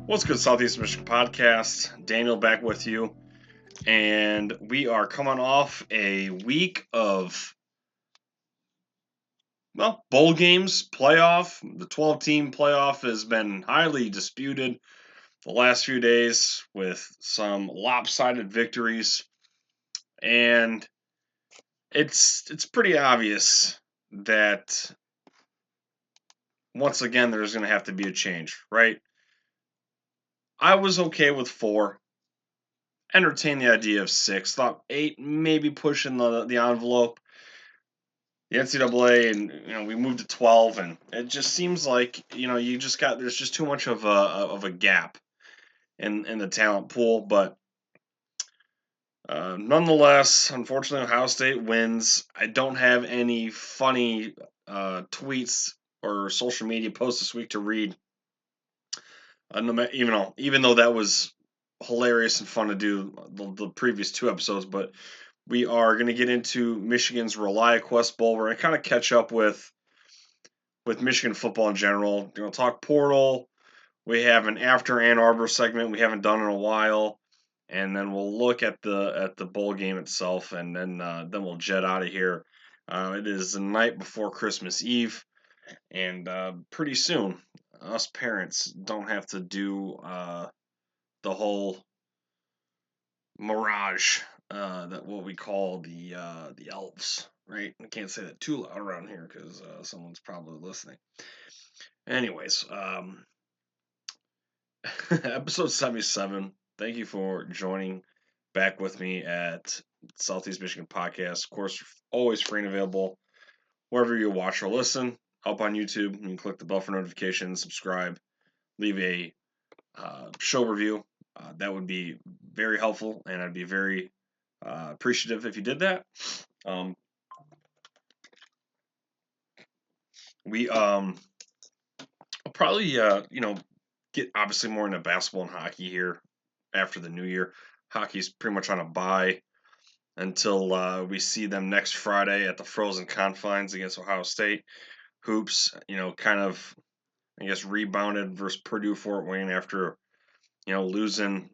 What's good, Southeast Michigan Podcast? Daniel back with you. And we are coming off a week of, bowl games, playoff. The 12-team playoff has been highly disputed the last few days with some lopsided victories. And it's pretty obvious that, once again, there's going to have to be a change, right? I was okay with 4. Entertained the idea of 6. Thought 8 maybe pushing the envelope. The NCAA, and we moved to 12, and it just seems like there's just too much of a gap in the talent pool. But nonetheless, unfortunately, Ohio State wins. I don't have any funny tweets or social media posts this week to read. Even though that was hilarious and fun to do the previous 2 episodes, but we are going to get into Michigan's ReliaQuest Bowl. We're going to kind of catch up with Michigan football in general. Talk portal. We have an after Ann Arbor segment we haven't done in a while, and then we'll look at the bowl game itself, and then we'll jet out of here. It is the night before Christmas Eve, and pretty soon, us parents don't have to do the whole mirage that what we call the elves, right? I can't say that too loud around here because someone's probably listening. Anyways, episode 77. Thank you for joining back with me at Southeast Michigan Podcast. Of course, always free and available wherever you watch or listen. Up on YouTube, you can click the bell for notifications, subscribe, leave a show review. That would be very helpful, and I'd be very appreciative if you did that. I'll probably get obviously more into basketball and hockey here after the new year. Hockey's pretty much on a bye until we see them next Friday at the Frozen Confines against Ohio State. Hoops, kind of, I guess, rebounded versus Purdue Fort Wayne after, losing,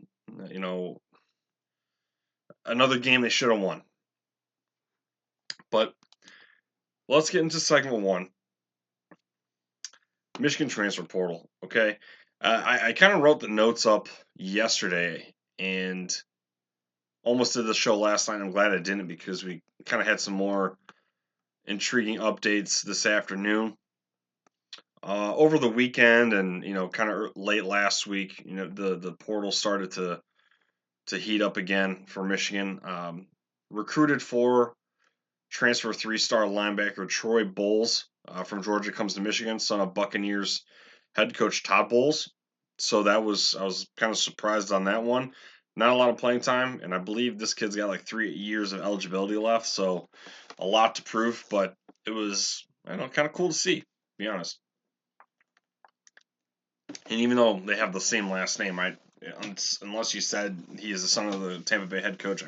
another game they should have won. But let's get into segment 1. Michigan transfer portal, okay? I kind of wrote the notes up yesterday and almost did the show last night. I'm glad I didn't because we kind of had some more intriguing updates this afternoon. Over the weekend and, kind of late last week, the portal started to heat up again for Michigan. Recruited for transfer 3-star linebacker Troy Bowles from Georgia comes to Michigan, son of Buccaneers head coach Todd Bowles. So I was kind of surprised on that one. Not a lot of playing time, and I believe this kid's got like 3 years of eligibility left, so a lot to prove. But it was, kind of cool to see, to be honest. And even though they have the same last name, unless you said he is the son of the Tampa Bay head coach, I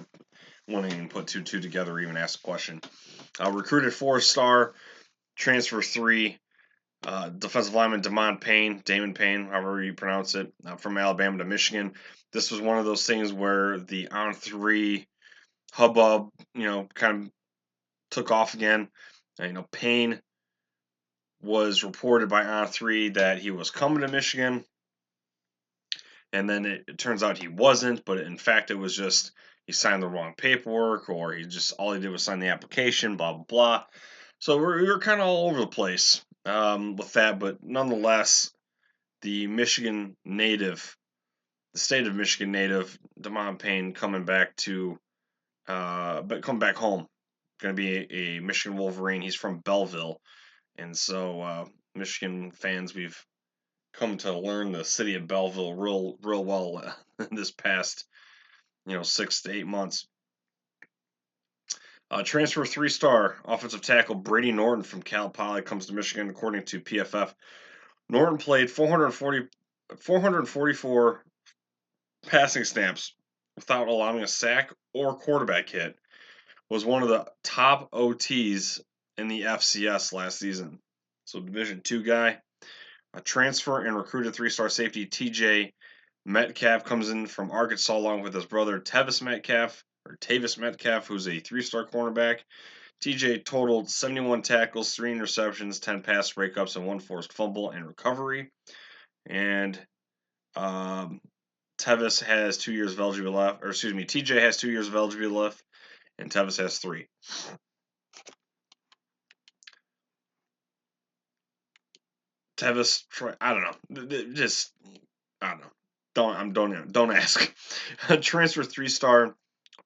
wouldn't even put 2 together or even ask a question. Recruited 4-star, transfer 3, defensive lineman Damon Payne, however you pronounce it, from Alabama to Michigan. This was one of those things where the On3 hubbub, kind of took off again. Payne was reported by On3 that he was coming to Michigan, and then it turns out he wasn't, but in fact it was just he signed the wrong paperwork, or all he did was sign the application, blah, blah, blah. So we were kind of all over the place with that, but nonetheless, the state of Michigan native, Damon Payne, coming back home. Going to be a Michigan Wolverine. He's from Belleville, and so Michigan fans, we've come to learn the city of Belleville real well this past 6 to 8 months. Transfer 3-star offensive tackle Brady Norton from Cal Poly comes to Michigan, according to PFF. Norton played 444 passing snaps without allowing a sack or quarterback hit. Was one of the top OTs in the FCS last season. So Division II guy. A transfer and recruited three-star safety TJ Metcalf comes in from Arkansas along with his brother Tavis Metcalf, who's a three-star cornerback. TJ totaled 71 tackles, 3 interceptions, 10 pass breakups, and 1 forced fumble and recovery. And Tevis has 2 years of eligibility left, or excuse me, TJ has 2 years of eligibility left, and Tevis has 3. Tevis, I don't know, just I don't know. Don't ask. Transfer 3-star,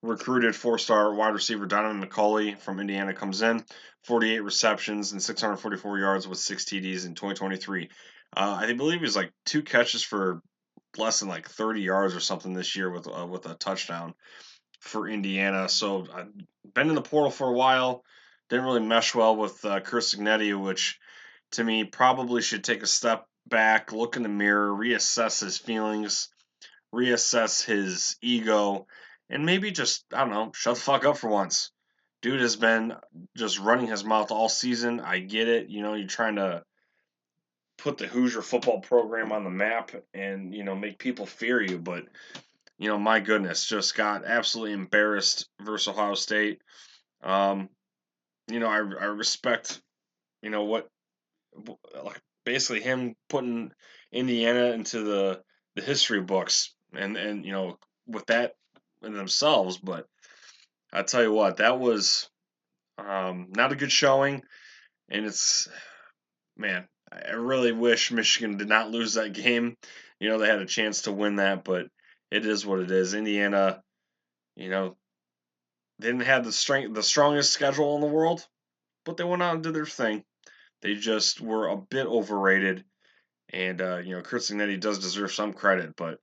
recruited 4-star wide receiver Donovan McCauley from Indiana comes in, 48 receptions and 644 yards with 6 TDs in 2023. I believe he was like 2 catches for less than like 30 yards or something this year with a touchdown for Indiana. So I've been in the portal for a while. Didn't really mesh well with Chris Signetti, which to me probably should take a step back, look in the mirror, reassess his feelings, reassess his ego, and maybe just, I don't know, shut the fuck up for once. Dude has been just running his mouth all season. I get it. You know, you're trying to put the Hoosier football program on the map and, you know, make people fear you, but you know, my goodness, just got absolutely embarrassed versus Ohio State. Um, you know, I respect, you know, what like basically him putting Indiana into the history books and you know with that in themselves, but I tell you what, that was not a good showing, and it's man, I really wish Michigan did not lose that game. You know, they had a chance to win that, but it is what it is. Indiana, you know, they didn't have the strongest schedule in the world, but they went out and did their thing. They just were a bit overrated, and you know, Kurt Signetti does deserve some credit, but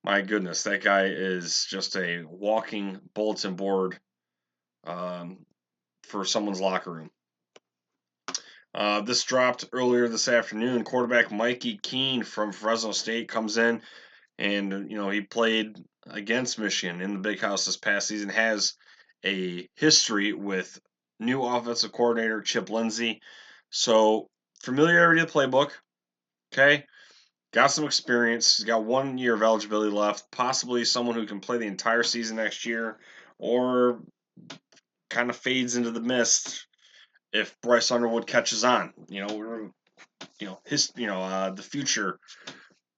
my goodness, that guy is just a walking bulletin board um, for someone's locker room. This dropped earlier this afternoon. Quarterback Mikey Keene from Fresno State comes in, and you know he played against Michigan in the Big House this past season. Has a history with new offensive coordinator Chip Lindsey, so familiarity of the playbook. Okay, got some experience. He's got 1 year of eligibility left. Possibly someone who can play the entire season next year, or kind of fades into the mist if Bryce Underwood catches on. You know, the future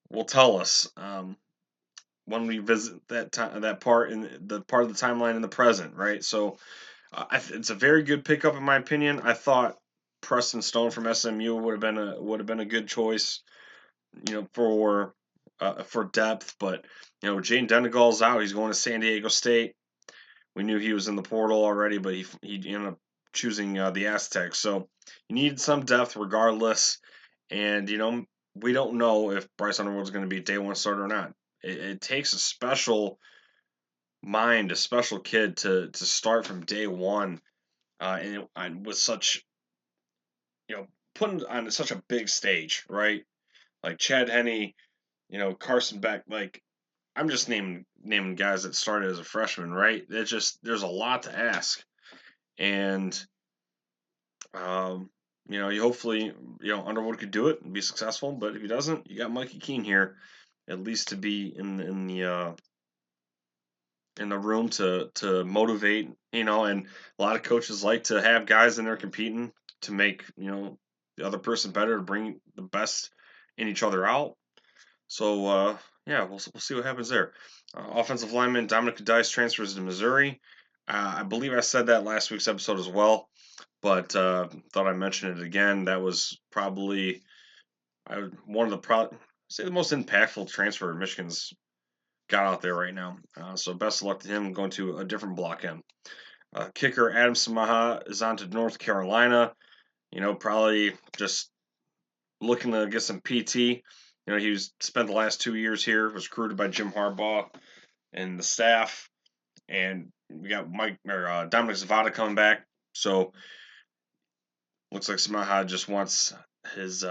will tell us when we visit that time, that part in the part of the timeline in the present, right? So it's a very good pickup in my opinion. I thought Preston Stone from SMU would have been a good choice, you know, for depth, but you know, Jane Denegal's out. He's going to San Diego State. We knew he was in the portal already, but he ended up choosing the Aztecs. So you need some depth regardless. And you know, we don't know if Bryce Underwood's going to be day one starter or not. It takes a special mind, a special kid to start from day one, and with such you know putting on such a big stage, right? Like Chad Henne, you know, Carson Beck, like I'm just naming guys that started as a freshman, right? It's just there's a lot to ask, and um, you know, you hopefully you know Underwood could do it and be successful, but if he doesn't, you got Mikey Keene here, at least to be in the room to motivate, you know, and a lot of coaches like to have guys in there competing to make you know the other person better to bring the best in each other out. So yeah, we'll see what happens there. Offensive lineman Dominic Dice transfers to Missouri. I believe I said that last week's episode as well, but thought I mentioned it again. That was probably one of the say the most impactful transfer Michigan's got out there right now. So best of luck to him going to a different block end. Kicker Adam Samaha is on to North Carolina. You know, probably just looking to get some PT. You know, spent the last 2 years here, was recruited by Jim Harbaugh and the staff, and we got Dominic Zavada coming back. So looks like Samaha just wants his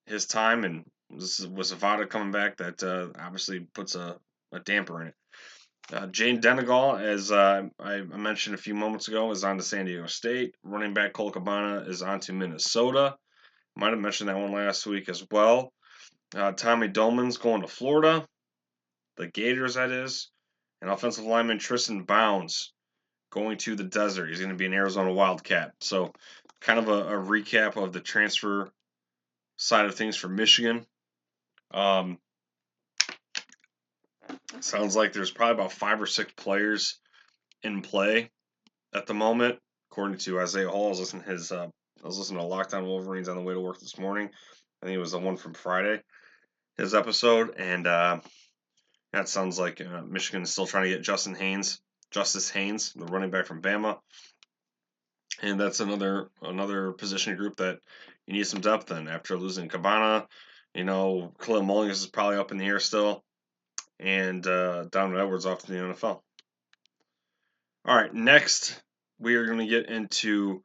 his time, and was Zavada coming back that obviously puts a damper in it. Jane Denegal, as I mentioned a few moments ago, is on to San Diego State. Running back Cole Cabana is on to Minnesota. Might have mentioned that one last week as well. Tommy Dolman's going to Florida. The Gators, that is. And offensive lineman Tristan Bounds going to the desert. He's going to be an Arizona Wildcat. So, kind of a recap of the transfer side of things for Michigan. Sounds like there's probably about 5 or 6 players in play at the moment, according to Isaiah Hall. I was listening to Lockdown Wolverines on the way to work this morning. I think it was the one from Friday, his episode, and that sounds like Michigan is still trying to get Justice Haynes, the running back from Bama, and that's another position group that you need some depth in after losing Cabana. Khalil Mullings is probably up in the air still, and Donovan Edwards off to the NFL. All right, next we are going to get into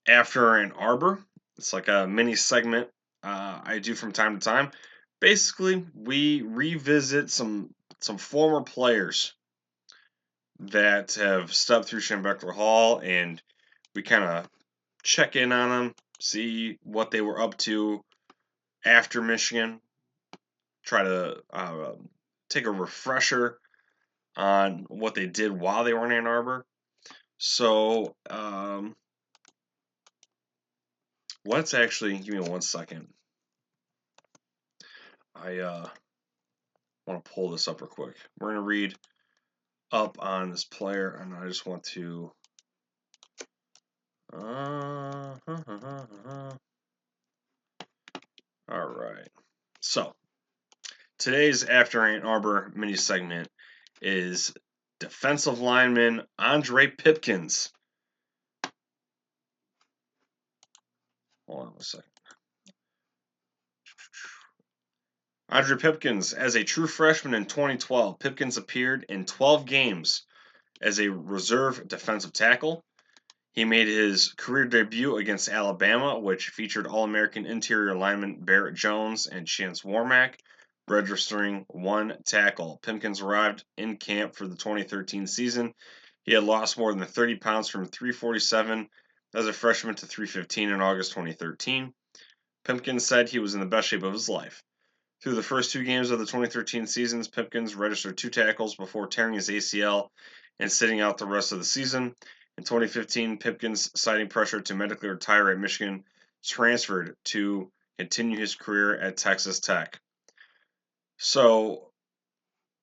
After Ann Arbor. It's like a mini segment I do from time to time. Basically, we revisit some former players that have stepped through Schembechler Hall, and we kind of check in on them, see what they were up to after Michigan, try to take a refresher on what they did while they were in Ann Arbor. So, let's actually give me 1 second. I want to pull this up real quick. We're going to read up on this player, and I just want to. All right. So, today's After Ann Arbor mini segment is defensive lineman Andre Pipkins. Hold on a second. Andre Pipkins, as a true freshman in 2012, Pipkins appeared in 12 games as a reserve defensive tackle. He made his career debut against Alabama, which featured All-American interior lineman Barrett Jones and Chance Warmack, registering 1 tackle. Pipkins arrived in camp for the 2013 season. He had lost more than 30 pounds from 347 as a freshman to 315 in August 2013. Pipkins said he was in the best shape of his life. Through the first 2 games of the 2013 season, Pipkins registered 2 tackles before tearing his ACL and sitting out the rest of the season. In 2015, Pipkins, citing pressure to medically retire at Michigan, transferred to continue his career at Texas Tech. So,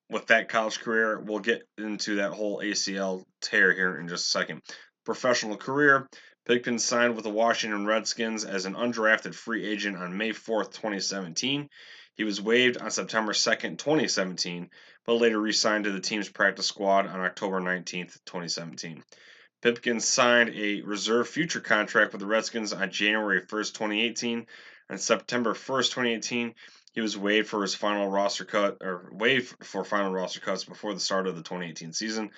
with that college career, we'll get into that whole ACL tear here in just a second. Professional career, Pipkins signed with the Washington Redskins as an undrafted free agent on May 4th, 2017. He was waived on September 2nd, 2017, but later re-signed to the team's practice squad on October 19th, 2017. Pipkins signed a reserve future contract with the Redskins on January 1st, 2018. On September 1st, 2018, he was waived for final roster cuts before the start of the 2018 season.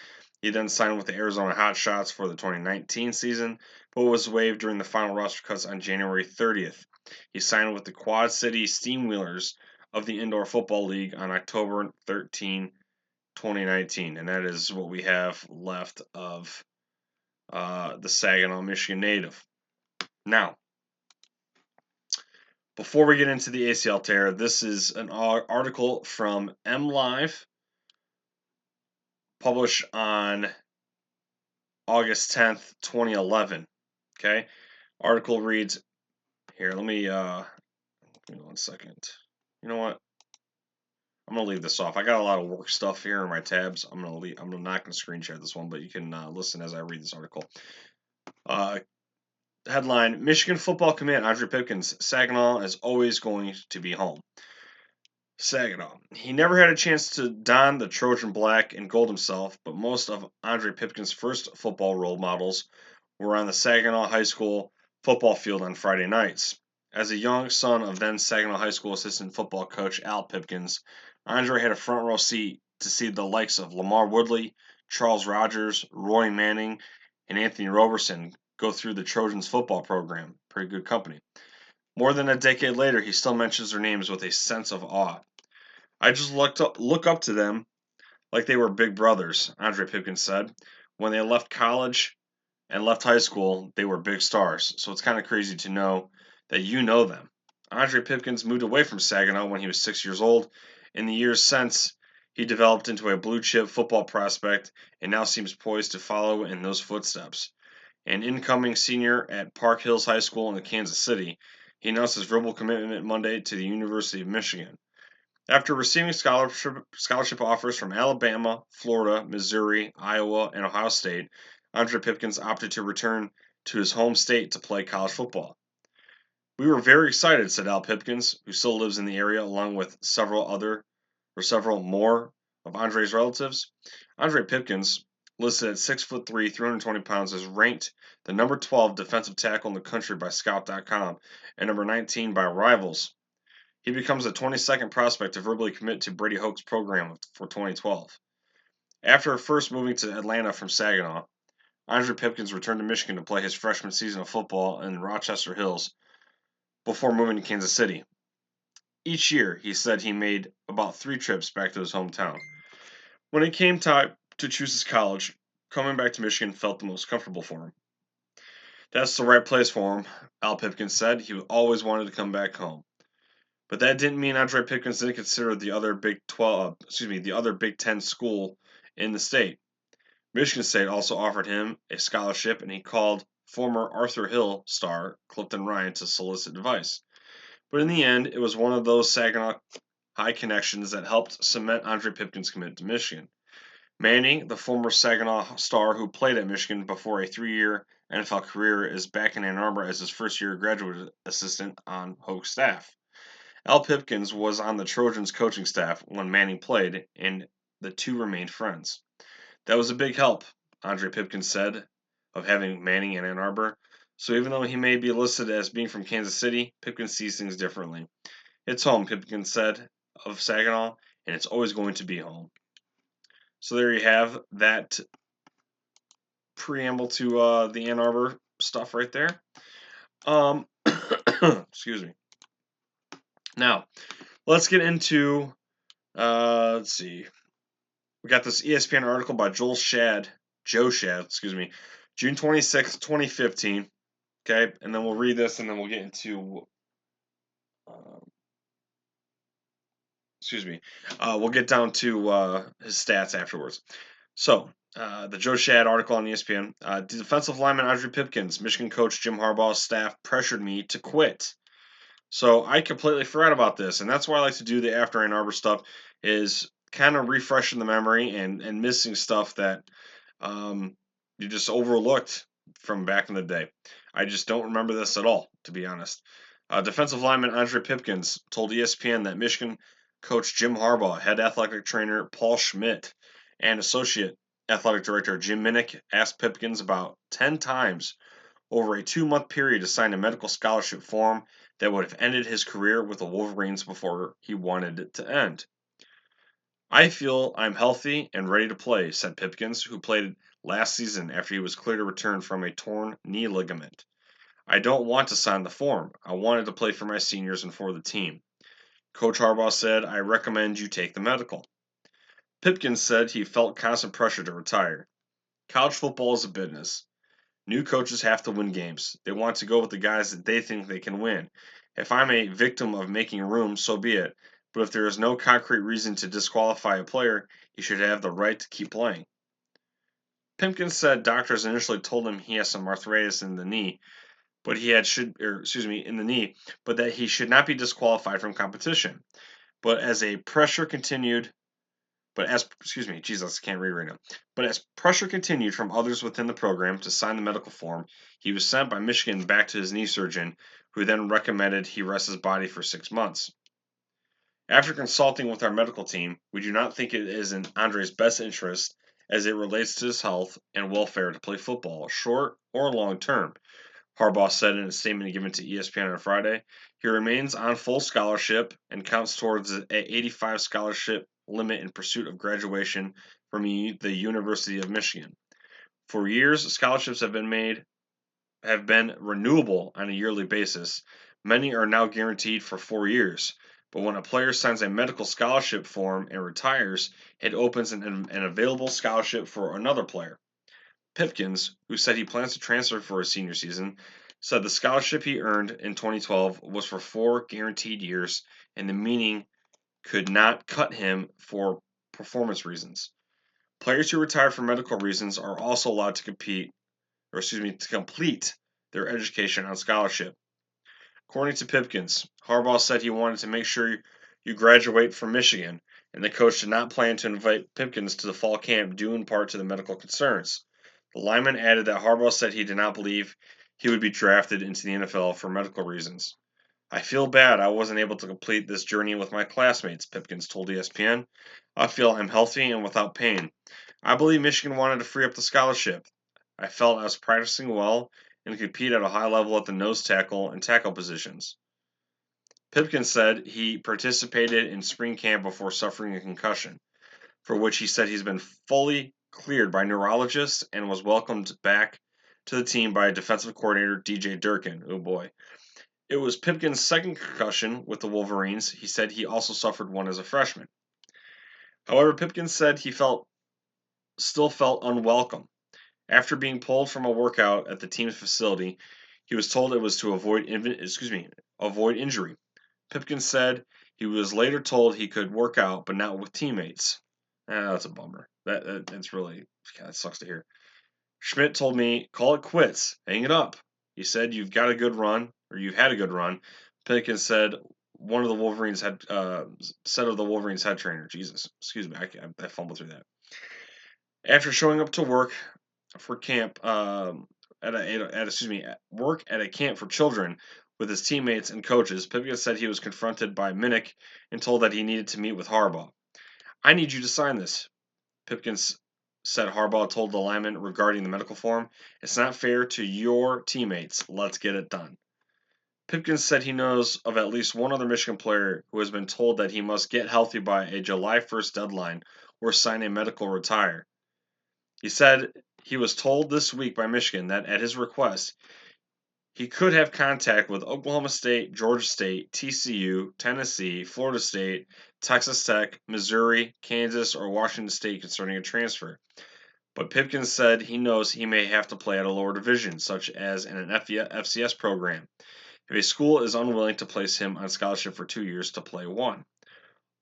He then signed with the Arizona Hotshots for the 2019 season, but was waived during the final roster cuts on January 30th. He signed with the Quad City Steamwheelers of the Indoor Football League on October 13, 2019, and that is what we have left of the Saginaw, Michigan native. Now, before we get into the ACL tear, this is an article from MLive, published on August 10th, 2011. Okay, article reads here. Let me give me 1 second. You know what? I'm gonna leave this off. I got a lot of work stuff here in my tabs. I'm not gonna screen share this one, but you can listen as I read this article. Headline: Michigan football command Andre Pipkins, Saginaw is always going to be home. Saginaw. He never had a chance to don the Trojan black and gold himself, but most of Andre Pipkins' first football role models were on the Saginaw High School football field on Friday nights. As a young son of then Saginaw High School assistant football coach Al Pipkins, Andre had a front row seat to see the likes of Lamar Woodley, Charles Rogers, Roy Manning, and Anthony Roberson go through the Trojans football program. Pretty good company. More than a decade later, he still mentions their names with a sense of awe. I just look up to them like they were big brothers, Andre Pipkin said. When they left college and left high school, they were big stars. So it's kind of crazy to know that you know them. Andre Pipkins moved away from Saginaw when he was 6 years old. In the years since, he developed into a blue chip football prospect and now seems poised to follow in those footsteps. An incoming senior at Park Hills High School in Kansas City, he announced his verbal commitment Monday to the University of Michigan. After receiving scholarship offers from Alabama, Florida, Missouri, Iowa, and Ohio State, Andre Pipkins opted to return to his home state to play college football. We were very excited, said Al Pipkins, who still lives in the area along with several more of Andre's relatives. Andre Pipkins, listed at 6'3", 320 pounds, is ranked the number 12 defensive tackle in the country by Scout.com and number 19 by Rivals. He becomes the 22nd prospect to verbally commit to Brady Hoke's program for 2012. After first moving to Atlanta from Saginaw, Andre Pipkins returned to Michigan to play his freshman season of football in Rochester Hills before moving to Kansas City. Each year, he said he made about 3 trips back to his hometown. When it came time to choose his college, coming back to Michigan felt the most comfortable for him. That's the right place for him, Al Pipkins said. He always wanted to come back home. But that didn't mean Andre Pipkins didn't consider the other Big Ten school in the state. Michigan State also offered him a scholarship, and he called former Arthur Hill star Clifton Ryan to solicit advice. But in the end, it was one of those Saginaw High connections that helped cement Andre Pipkins' commitment to Michigan. Manning, the former Saginaw star who played at Michigan before a 3-year NFL career, is back in Ann Arbor as his first-year graduate assistant on Hoke's staff. Al Pipkins was on the Trojans coaching staff when Manning played, and the two remained friends. That was a big help, Andre Pipkins said, of having Manning in Ann Arbor. So even though he may be listed as being from Kansas City, Pipkins sees things differently. It's home, Pipkins said of Saginaw, and it's always going to be home. So there you have that preamble to the Ann Arbor stuff right there. Excuse me. Now, let's get into, let's see. We got this ESPN article by Joe Shad, June 26th, 2015. Okay, and then we'll read this and then we'll get into, we'll get down to his stats afterwards. So, the Joe Shad article on ESPN. Defensive lineman Andre Pipkins, Michigan coach Jim Harbaugh's staff pressured me to quit. So I completely forgot about this, and that's why I like to do the After Ann Arbor stuff, is kind of refreshing the memory and missing stuff that you just overlooked from back in the day. I just don't remember this at all, to be honest. Defensive lineman Andre Pipkins told ESPN that Michigan coach Jim Harbaugh, head athletic trainer Paul Schmidt, and associate athletic director Jim Minnick asked Pipkins about 10 times over a 2-month period to sign a medical scholarship form that would have ended his career with the Wolverines before he wanted it to end. I feel I'm healthy and ready to play, said Pipkins, who played last season after he was cleared to return from a torn knee ligament. I don't want to sign the form. I wanted to play for my seniors and for the team. Coach Harbaugh said, I recommend you take the medical. Pipkins said he felt constant pressure to retire. College football is a business. New coaches have to win games. They want to go with the guys that they think they can win. If I'm a victim of making room, so be it. But if there is no concrete reason to disqualify a player, he should have the right to keep playing. Pipkins said doctors initially told him he has some arthritis in the knee, but that he should not be disqualified from competition. But as pressure continued from others within the program to sign the medical form, he was sent by Michigan back to his knee surgeon, who then recommended he rest his body for 6 months. After consulting with our medical team, we do not think it is in Andre's best interest as it relates to his health and welfare to play football, short or long term, Harbaugh said in a statement given to ESPN on Friday. He remains on full scholarship and counts towards an 85 scholarship limit in pursuit of graduation from the University of Michigan. For years, scholarships have been renewable on a yearly basis, Many are now guaranteed for 4 years. But when a player signs a medical scholarship form and retires, it opens an available scholarship for another player. Pipkins, who said he plans to transfer for his senior season, said the scholarship he earned in 2012 was for 4 guaranteed years, and the meaning could not cut him for performance reasons. Players who retired for medical reasons are also allowed to to complete their education on scholarship. According to Pipkins, Harbaugh said he wanted to make sure you graduate from Michigan, and the coach did not plan to invite Pipkins to the fall camp due in part to the medical concerns. The lineman added that Harbaugh said he did not believe he would be drafted into the NFL for medical reasons. I feel bad I wasn't able to complete this journey with my classmates, Pipkins told ESPN. I feel I'm healthy and without pain. I believe Michigan wanted to free up the scholarship. I felt I was practicing well and compete at a high level at the nose tackle and tackle positions. Pipkins said he participated in spring camp before suffering a concussion, for which he said he's been fully cleared by neurologists and was welcomed back to the team by defensive coordinator DJ Durkin. Oh boy. It was Pipkins' second concussion with the Wolverines. He said he also suffered one as a freshman. However, Pipkins said he still felt unwelcome. After being pulled from a workout at the team's facility, he was told it was to avoid injury. Pipkins said he was later told he could work out, but not with teammates. That's a bummer. That's really that sucks to hear. Schmidt told me, "Call it quits, hang it up." He said, "You've got a good run, or you've had a good run." Pipkins said one of the Wolverines had said of the Wolverines head trainer. Jesus, excuse me, I fumbled through that. After showing up to work for camp work at a camp for children with his teammates and coaches, Pipkins said he was confronted by Minnick and told that he needed to meet with Harbaugh. "I need you to sign this," Pipkins said Harbaugh told the lineman regarding the medical form. "It's not fair to your teammates. Let's get it done." Pipkins said he knows of at least one other Michigan player who has been told that he must get healthy by a July 1st deadline or sign a medical retire. He said he was told this week by Michigan that at his request, he could have contact with Oklahoma State, Georgia State, TCU, Tennessee, Florida State, Texas Tech, Missouri, Kansas, or Washington State concerning a transfer. But Pipkins said he knows he may have to play at a lower division, such as in an FCS program, if a school is unwilling to place him on scholarship for 2 years to play one.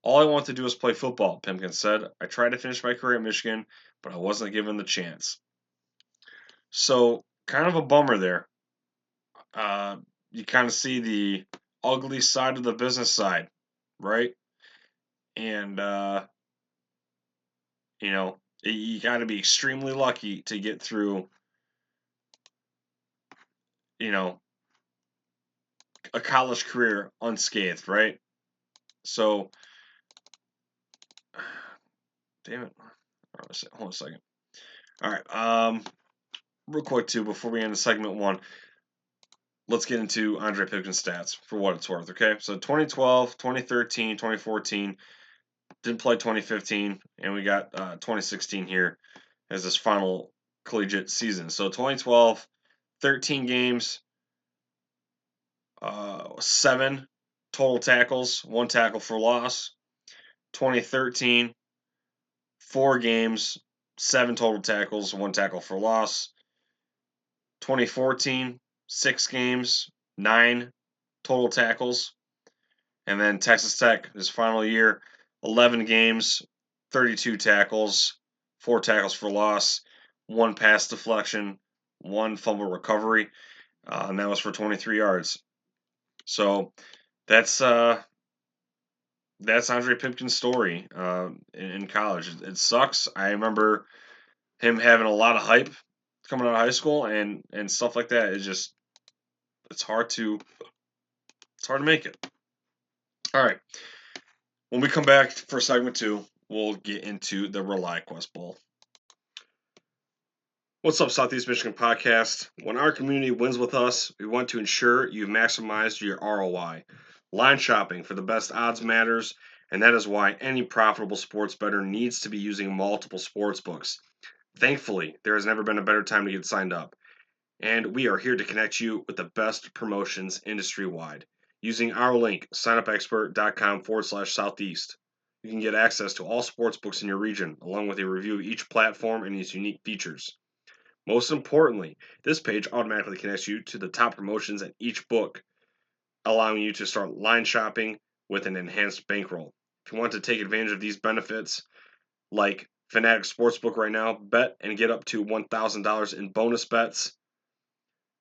"All I want to do is play football," Pipkins said. "I tried to finish my career at Michigan, but I wasn't given the chance." So, kind of a bummer there. You kind of see the ugly side of the business side, right? And, you got to be extremely lucky to get through, you know, a college career unscathed, right? So, damn it. Hold on a second. All right. Real quick, too, before we end the segment one, let's get into Andre Pipkin's stats for what it's worth, okay? So 2012, 2013, 2014, didn't play 2015, and we got 2016 here as this final collegiate season. So 2012, 13 games, 7 total tackles, 1 tackle for loss. 2013, 4 games, 7 total tackles, 1 tackle for loss. 2014, 6 games, 9 total tackles. And then Texas Tech, his final year, 11 games, 32 tackles, 4 tackles for loss, 1 pass deflection, 1 fumble recovery, and that was for 23 yards. So that's Andre Pipkin's story in college. It sucks. I remember him having a lot of hype coming out of high school and stuff like that. It's hard to make it. All right. When we come back for segment 2, we'll get into the ReliQuest Bowl. What's up, Southeast Michigan Podcast? When our community wins with us, we want to ensure you've maximized your ROI. Line shopping for the best odds matters, and that is why any profitable sports bettor needs to be using multiple sports books. Thankfully, there has never been a better time to get signed up. And we are here to connect you with the best promotions industry-wide. Using our link, signupexpert.com/southeast. You can get access to all sports books in your region, along with a review of each platform and its unique features. Most importantly, this page automatically connects you to the top promotions at each book, allowing you to start line shopping with an enhanced bankroll. If you want to take advantage of these benefits, like Fanatic Sportsbook right now, bet and get up to $1,000 in bonus bets,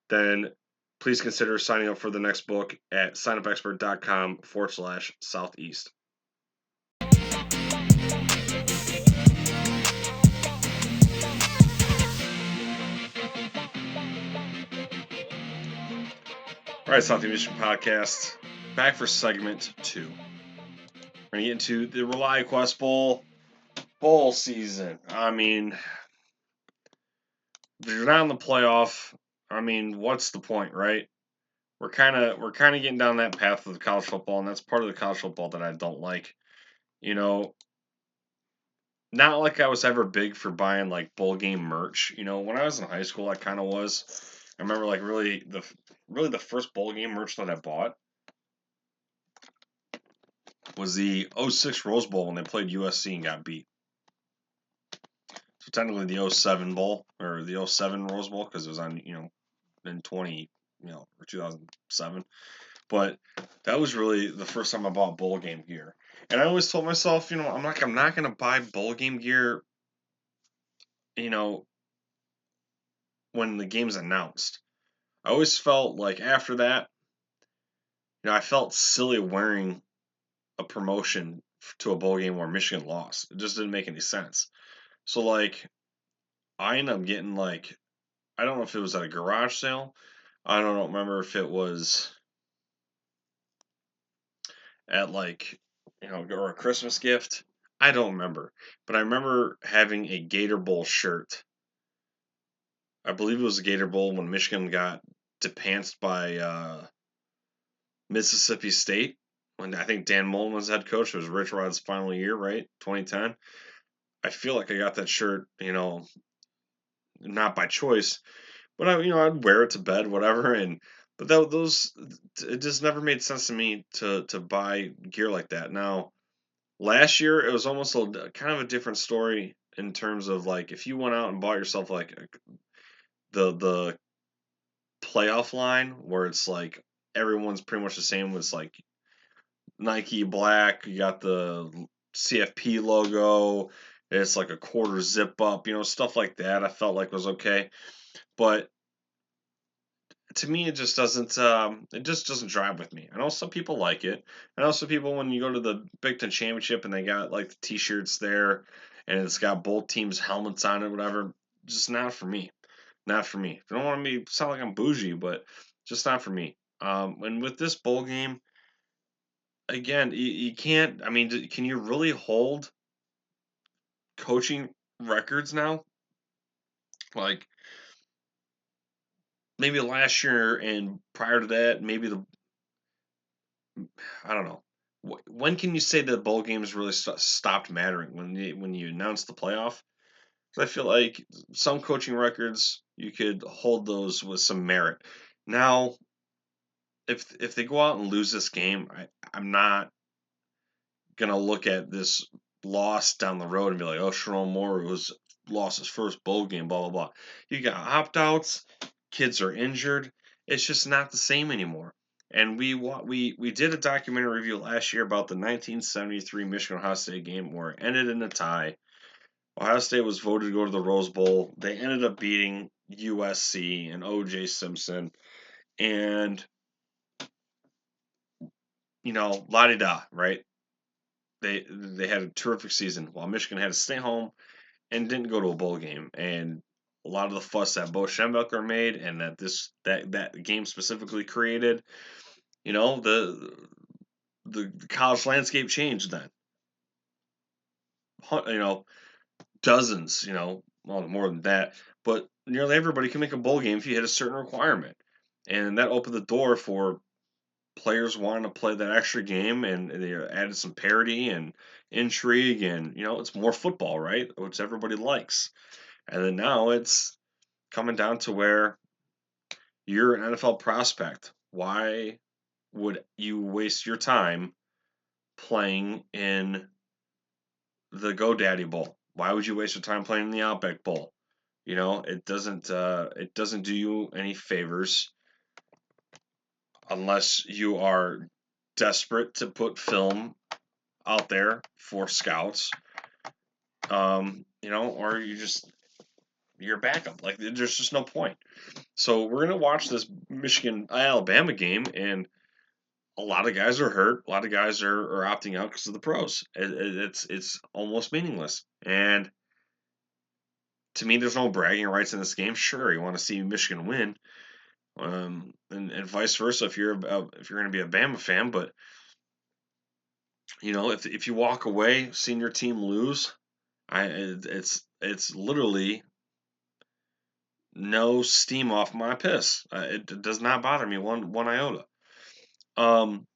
then please consider signing up for the next book at signupexpert.com/southeast. All right, Southeast Mission Podcast, back for segment 2. We're going to get into the ReliaQuest bowl season. I mean, if you're not in the playoff, I mean, what's the point, right? We're kind of getting down that path of college football, and that's part of the college football that I don't like. You know, not like I was ever big for buying like bowl game merch. You know, when I was in high school, I kind of was. I remember like really the first bowl game merch that I bought was the '06 Rose Bowl when they played USC and got beat. So technically the '07 Bowl or the '07 Rose Bowl because it was on in 2007. But that was really the first time I bought bowl game gear. And I always told myself, I'm not gonna buy bowl game gear, you know, when the game's announced. I always felt like after that, I felt silly wearing a promotion to a bowl game where Michigan lost. It just didn't make any sense. So like I ended up getting like I don't know if it was at a garage sale. I don't remember if it was at like or a Christmas gift. I don't remember. But I remember having a Gator Bowl shirt. I believe it was a Gator Bowl when Michigan got depanced by Mississippi State. When I think Dan Mullen was head coach. It was Rich Rod's final year, right? 2010. I feel like I got that shirt, not by choice, but I'd wear it to bed, whatever. But those, it just never made sense to me to buy gear like that. Now, last year it was almost kind of a different story in terms of like if you went out and bought yourself like the playoff line where it's like everyone's pretty much the same. It's like Nike black. You got the CFP logo. It's like a quarter zip up, stuff like that. I felt like was okay, but to me, it just doesn't drive with me. I know some people like it. I know some people when you go to the Big Ten Championship and they got like the T-shirts there, and it's got both teams' helmets on it, whatever. Just not for me. Not for me. I don't want to sound like I'm bougie, but just not for me. And with this bowl game, again, you can't. I mean, can you really hold coaching records now? Like maybe last year and prior to that, maybe I don't know. When can you say that bowl games really stopped mattering when you announced the playoff? 'Cause I feel like some coaching records you could hold those with some merit. Now, if they go out and lose this game, I'm not gonna look at this loss down the road and be like, oh, Sharon Moore was lost his first bowl game, blah blah blah. You got opt outs, kids are injured. It's just not the same anymore. And we did a documentary review last year about the 1973 Michigan Ohio State game where it ended in a tie. Ohio State was voted to go to the Rose Bowl. They ended up beating USC and O.J. Simpson, and la di da, right? They had a terrific season while Michigan had to stay home and didn't go to a bowl game. And a lot of the fuss that Bo Schembechler made and that game specifically created, the college landscape changed then. Dozens, well, more than that, but nearly everybody can make a bowl game if you hit a certain requirement. And that opened the door for players wanting to play that extra game, and they added some parity and intrigue, and it's more football, right? Which everybody likes. And then now it's coming down to where You're an NFL prospect. Why would you waste your time playing in the GoDaddy Bowl? Why would you waste your time playing in the Outback Bowl? It doesn't do you any favors unless you are desperate to put film out there for scouts. Or you're a backup. Like there's just no point. So we're gonna watch this Michigan Alabama game, and a lot of guys are hurt. A lot of guys are opting out because of the pros. It's almost meaningless. And to me, there's no bragging rights in this game. Sure, you want to see Michigan win, and vice versa if you're going to be a Bama fan. But if you walk away seeing your team lose, it's literally no steam off my piss. It does not bother me one iota. Um,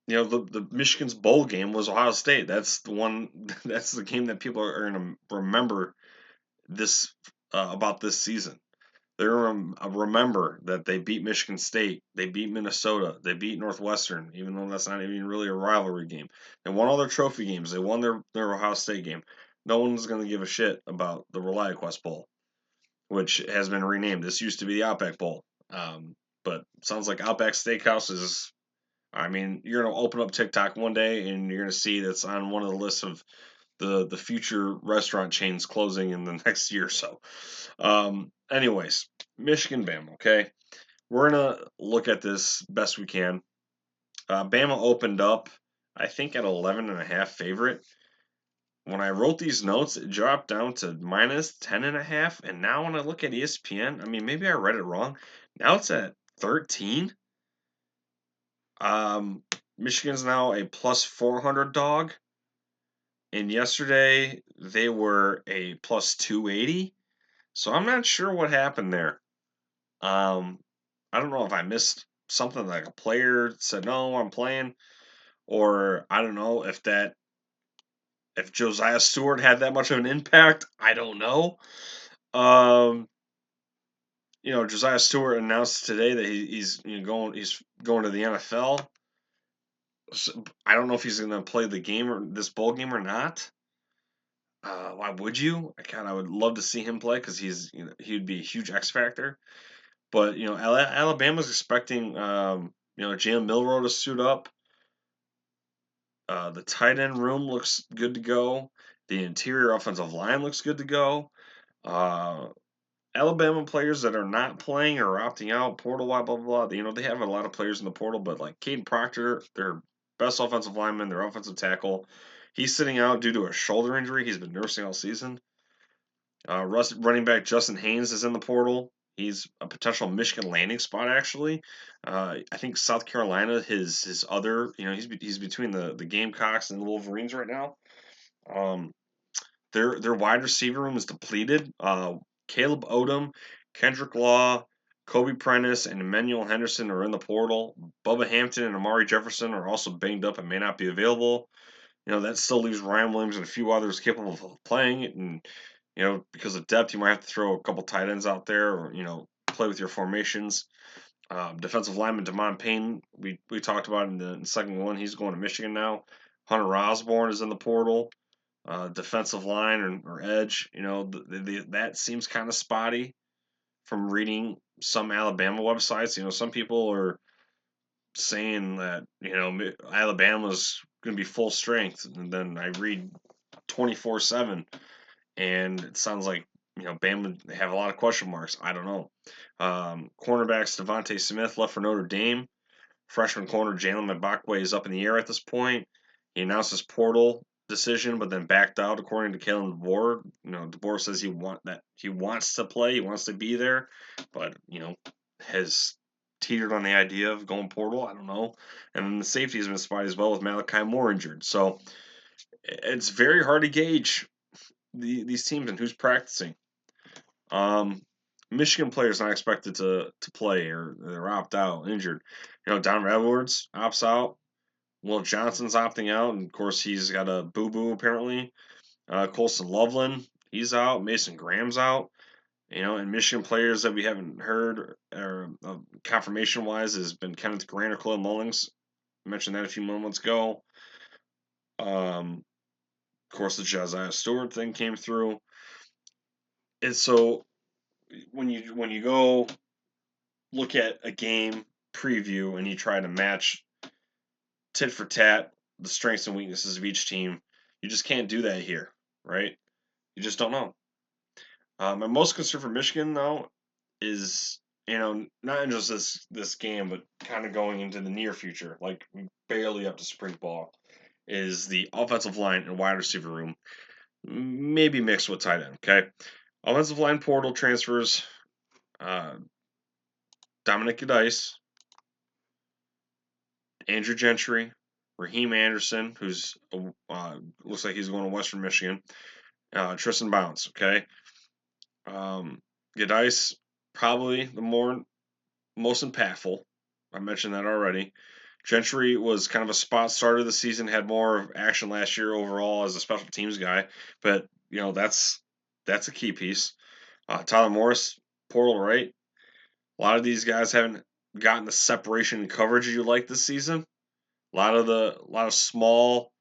the Michigan's bowl game was Ohio State. That's the one. That's the game that people are going to remember this about this season. They're remember that they beat Michigan State, they beat Minnesota, they beat Northwestern, even though that's not even really a rivalry game. They won all their trophy games. They won their Ohio State game. No one's going to give a shit about the ReliaQuest Bowl, which has been renamed. This used to be the Outback Bowl, but sounds like Outback Steakhouse is. I mean, you're going to open up TikTok one day and you're going to see that's on one of the lists of the future restaurant chains closing in the next year or so. Anyways, Michigan Bama, okay? We're going to look at this best we can. Bama opened up, I think, at 11.5 favorite. When I wrote these notes, it dropped down to minus 10.5. And now when I look at ESPN, I mean, maybe I read it wrong. Now it's at 13. Michigan's now a plus 400 dog. And yesterday they were a plus 280. So I'm not sure what happened there. I don't know if I missed something like a player said, no, I'm playing. Or I don't know if Josiah Stewart had that much of an impact. I don't know. Um, Josiah Stewart announced today that he's going to the NFL. So I don't know if he's going to play the game or this bowl game or not. Why would you? I would love to see him play because he'd be a huge X factor. But Alabama's expecting Jalen Milroe to suit up. The tight end room looks good to go. The interior offensive line looks good to go. Alabama players that are not playing or opting out, portal, blah, blah, blah. They have a lot of players in the portal, but like Caden Proctor, their best offensive lineman, their offensive tackle, he's sitting out due to a shoulder injury. He's been nursing all season. Running back Justin Haynes is in the portal. He's a potential Michigan landing spot, actually. I think South Carolina, his other, he's between the Gamecocks and the Wolverines right now. Their wide receiver room is depleted. Caleb Odom, Kendrick Law, Kobe Prentice, and Emmanuel Henderson are in the portal. Bubba Hampton and Amari Jefferson are also banged up and may not be available. That still leaves Ryan Williams and a few others capable of playing it. And, because of depth, you might have to throw a couple tight ends out there or, play with your formations. Defensive lineman Damon Payne, we talked about in the second one. He's going to Michigan now. Hunter Osborne is in the portal. Defensive line or edge, that seems kind of spotty from reading some Alabama websites. Some people are saying that, Alabama's going to be full strength. And then I read 24/7 and it sounds like, Bama, they have a lot of question marks. I don't know. Cornerbacks Devontae Smith left for Notre Dame. Freshman corner Jalen Mbakwe is up in the air at this point. He announced his portal decision, but then backed out, according to Kalen DeBoer. DeBoer says he wants to play, he wants to be there, but has teetered on the idea of going portal. I don't know. And then the safety has been spotty as well with Malachi Moore injured. So it's very hard to gauge these teams and who's practicing. Michigan players not expected to play or they're opt out, injured. Donovan Edwards opts out. Will Johnson's opting out, and of course he's got a boo-boo apparently. Colson Loveland, he's out. Mason Graham's out. And Michigan players that we haven't heard or confirmation wise has been Kenneth Grant or Chloe Mullings. I mentioned that a few moments ago. Of course, the Josiah Stewart thing came through. And so when you go look at a game preview and you try to match tit for tat the strengths and weaknesses of each team, you just can't do that here, right? You just don't know. My most concern for Michigan though is not in just this game, but kind of going into the near future, like barely up to spring ball, is the offensive line and wide receiver room, maybe mixed with tight end. Okay, offensive line portal transfers. Uh, Dominic Gadice, Andrew Gentry, Raheem Anderson, who's looks like he's going to Western Michigan, Tristan Bounce. Okay, Gadice probably the most impactful. I mentioned that already. Gentry was kind of a spot starter this season, had more of action last year overall as a special teams guy, but that's a key piece. Tyler Morris, portal right. A lot of these guys haven't gotten the separation and coverage you like this season. A lot of small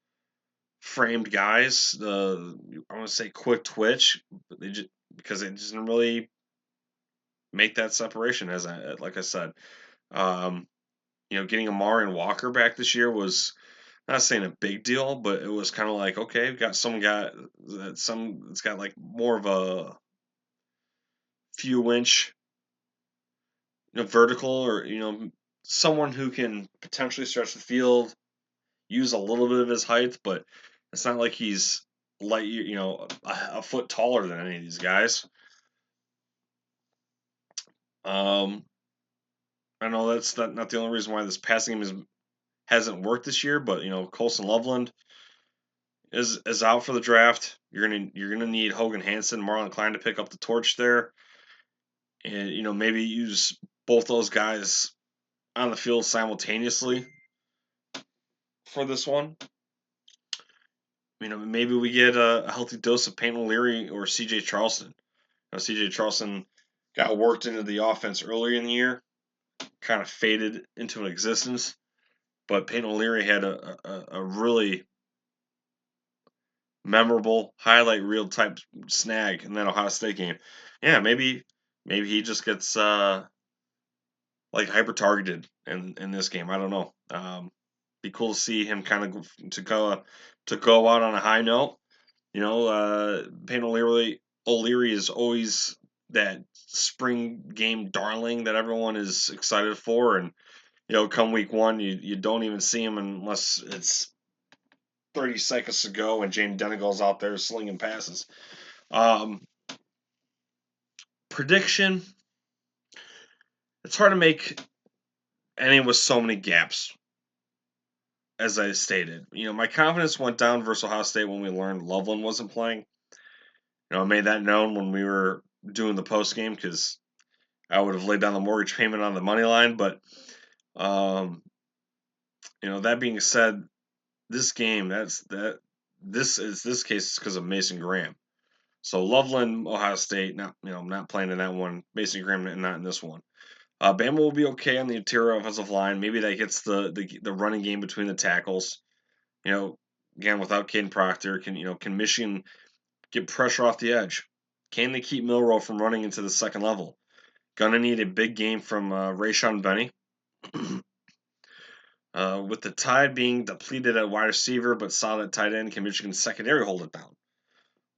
framed guys. I want to say quick twitch, but because it doesn't really make that separation. Like I said, um, getting Amari and Walker back this year was not saying a big deal, but it was kind of like, okay, we got some guy it's got like more of a few inch vertical, or someone who can potentially stretch the field, use a little bit of his height, but it's not like he's light, a foot taller than any of these guys. Um, I know that's not the only reason why this passing game hasn't worked this year, but Colson Loveland is out for the draft. You're gonna need Hogan Hansen, Marlon Klein to pick up the torch there, and maybe use both those guys on the field simultaneously for this one. Maybe we get a healthy dose of Payne O'Leary or C.J. Charleston. C.J. Charleston got worked into the offense earlier in the year, kind of faded into an existence, but Payne O'Leary had a really memorable highlight reel type snag in that Ohio State game. Yeah, maybe he just gets like hyper targeted in this game. I don't know. Be cool to see him kind of to go out on a high note. Payne O'Leary is always that spring game darling that everyone is excited for, and come week one, you don't even see him unless it's 30 seconds to go and Jane Denegal's out there slinging passes. Um, Prediction: it's hard to make any with so many gaps. As I stated, my confidence went down versus Ohio State when we learned Loveland wasn't playing. I made that known when we were doing the post game because I would have laid down the mortgage payment on the money line. But um, that being said, this game this case is because of Mason Graham. So Loveland, Ohio State, not playing in that one. Mason Graham not in this one. Bama will be okay on the interior offensive line. Maybe that gets the running game between the tackles. Again, without Caden Proctor, can Michigan get pressure off the edge? Can they keep Milrow from running into the second level? Gonna need a big game from Rayshon Benny. With the Tide being depleted at wide receiver but solid at tight end, can Michigan's secondary hold it down?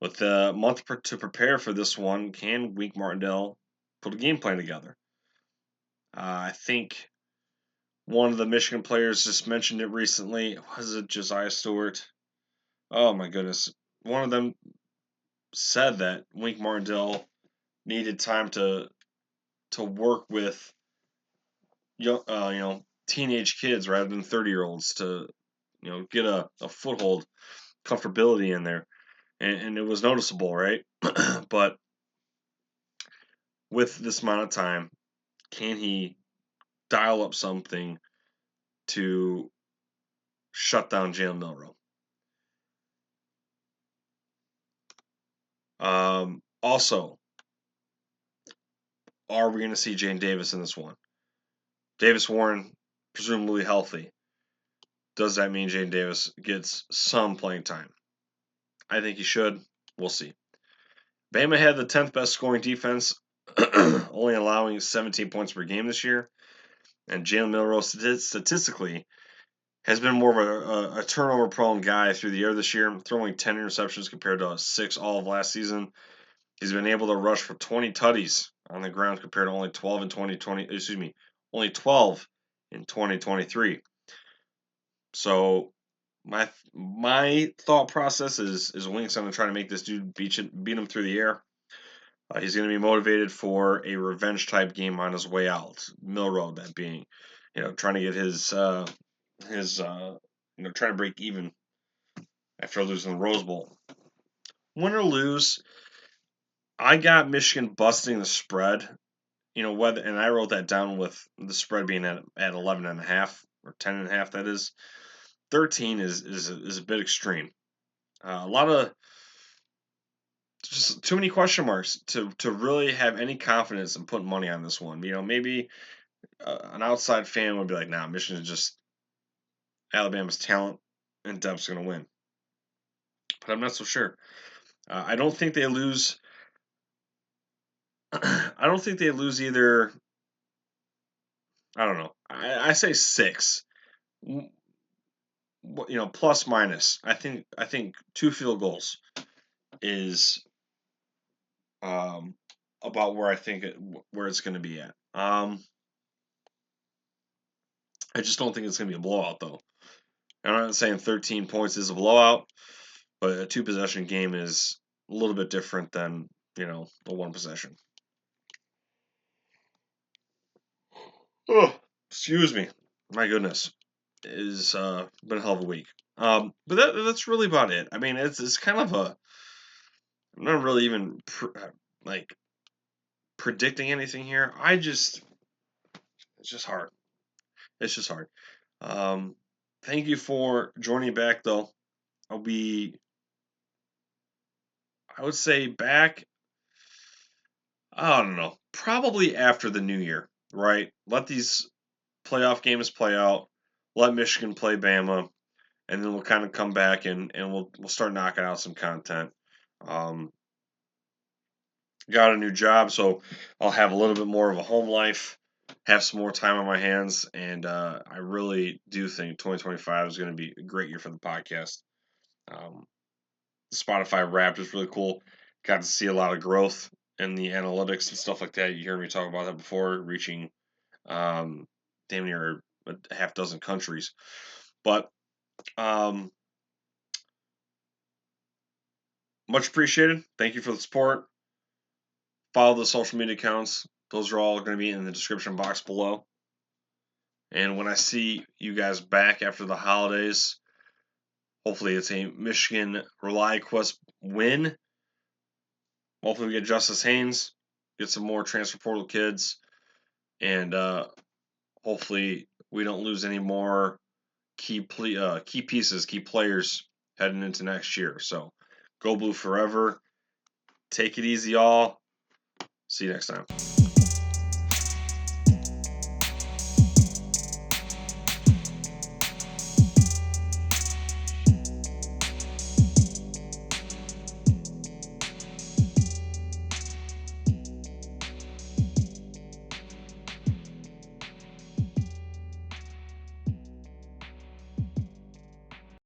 With a month to prepare for this one, can Wink Martindale put a game plan together? I think one of the Michigan players just mentioned it recently. Was it Josiah Stewart? Oh my goodness. One of them said that Wink Martindale needed time to work with young, teenage kids rather than 30-year-olds to, get a foothold, comfortability in there, and it was noticeable, right? But with this amount of time, can he dial up something to shut down Jalen Milrow? Also, are we going to see Jane Davis in this one? Davis Warren, presumably healthy. Does that mean Jane Davis gets some playing time? I think he should. We'll see. Bama had the 10th best scoring defense, only allowing 17 points per game this year. And Jalen Milroe statistically has been more of a turnover-prone guy through the air this year, throwing 10 interceptions compared to 6 all of last season. He's been able to rush for 20 tutties on the ground compared to only 12 in 2020. Excuse me, only 12 in 2023. So my thought process is Wink's going to try to make this dude beat him through the air. He's going to be motivated for a revenge type game on his way out. Milroe, that being, trying to get his trying to break even after losing the Rose Bowl. Win or lose, I got Michigan busting the spread. Whether, and I wrote that down with the spread being at 11.5 or 10.5. That is 13 is a bit extreme. A lot of just too many question marks to really have any confidence in putting money on this one. Maybe an outside fan would be like, "Nah, Michigan is just Alabama's talent and depth's going to win." But I'm not so sure. I don't think they lose. I don't think they lose either. I don't know. I say 6. Plus minus. I think 2 field goals is about where I think where it's going to be at. I just don't think it's going to be a blowout though. I'm not saying 13 points is a blowout, but a 2-possession game is a little bit different than a 1 possession. Oh, excuse me. My goodness, it's been a hell of a week. But that's really about it. I mean, it's kind of I'm not really even predicting anything here. It's just hard. It's just hard. Thank you for joining back, though. I'll be, I would say, back. I don't know, probably after the new year, right? Let these playoff games play out. Let Michigan play Bama, and then we'll kind of come back and we'll start knocking out some content. Got a new job, so I'll have a little bit more of a home life, have some more time on my hands, and I really do think 2025 is going to be a great year for the podcast. Spotify Wrapped is really cool. Got to see a lot of growth in the analytics and stuff like that. You heard me talk about that before, reaching damn near a half dozen countries. But much appreciated. Thank you for the support. Follow the social media accounts. Those are all going to be in the description box below. And when I see you guys back after the holidays, hopefully it's a Michigan ReliQuest win. Hopefully we get Justice Haynes, get some more transfer portal kids, and hopefully we don't lose any more key pieces, key players heading into next year. So go Blue forever. Take it easy, all. See you next time.